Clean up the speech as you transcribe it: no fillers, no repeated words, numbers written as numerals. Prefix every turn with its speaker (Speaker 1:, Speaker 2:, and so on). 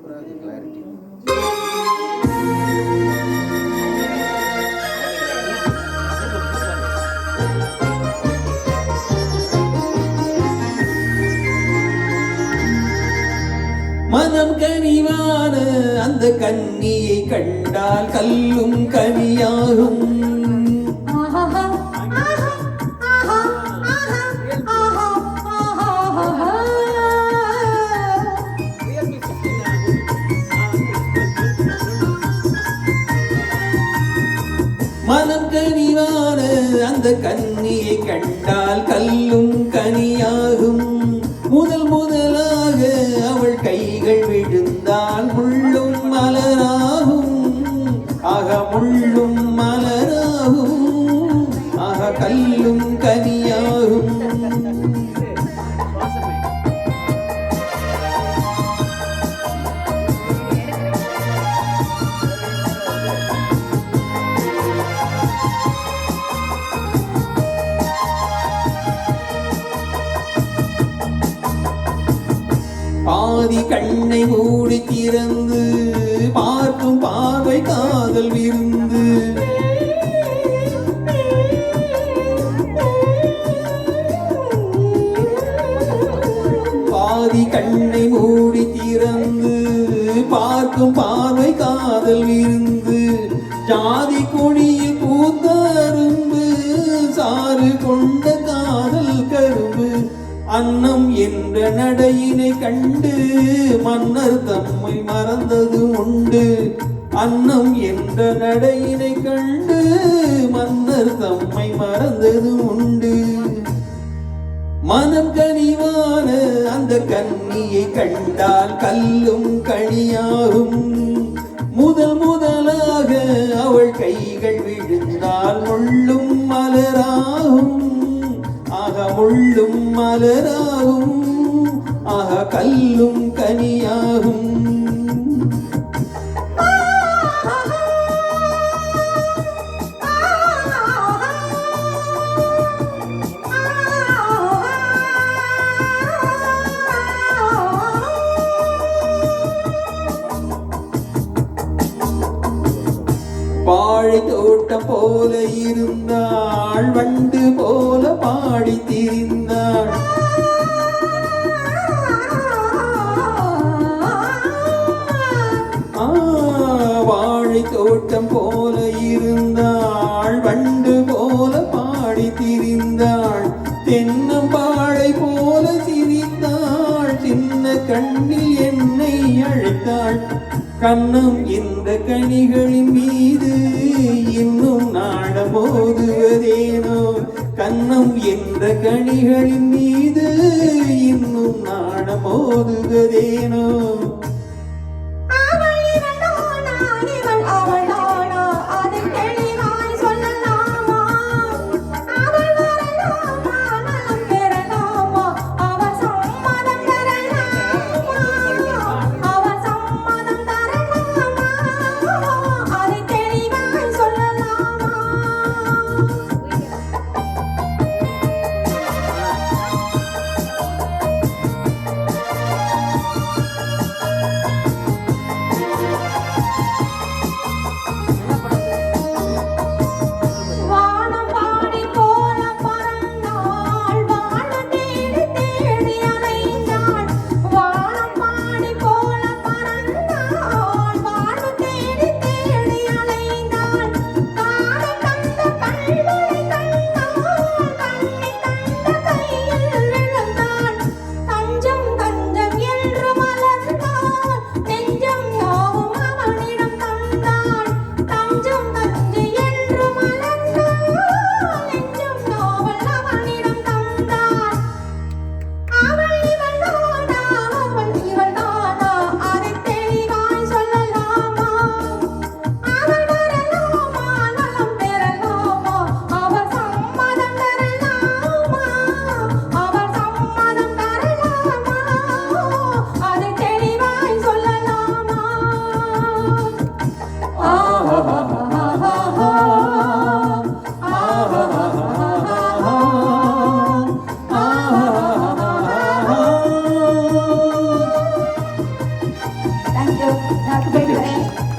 Speaker 1: மனம் கனிவான அந்த கன்னியை கண்டால் கல்லும் கனியாகும். மனம் கனிவான அந்த கன்னியை கண்டால் கல்லும் கனியாகும். முதல் முதலாக அவள் கைகள் விழுந்தால் முள்ளும் மலராகும். ஆக முள்ளும் மலராகும். ஆக கல்லும் கனியாகும். பாதி கண்ணை மூடி திறந்து பார்க்கும் பார்வை காதல் விருந்து. பாதி கண்ணை மூடி திறந்து பார்க்கும் பார்வை காதல் விருந்து. ஜாதி கொடியில் பூத்த அரும்பு சாறு கொண்ட காதல் கரும்பு. அன்னம் என்ற நடையினை கண்டு மன்னர் தம்மை மறந்தது உண்டு. அன்னம் என்ற நடையினை கண்டு மன்னர் தம்மை மறந்தது உண்டு. மனம் கனிவான அந்த கன்னியை கண்டால் கல்லும் கனியாகும். முதல் முதலாக அவள் கைகள் விழுந்தால் முள்ளும் மலராகும். ஆக முள்ளும் மலராகும். ஆக கல்லும் கனியாகும். வாழை தோட்டம் போல இருந்தாள். வண்டு போல பாடி திரிந்தாள். வாழை தோட்டம் போல இருந்தாள். வண்டு போல பாடி திரிந்தாள். தென்னம்பாழை போல சிரித்தாள். சின்ன கண்ணில் என்னை அழைத்தாள். கண்ணம் இந்த கனிகளின் மீது இன்னும் நாடம் ஓதுவதேனோ. கண்ணம் என்ற கனிகளின் மீது இன்னும் நாடம் ஓதுவதேனோ.
Speaker 2: தேங்க்யூ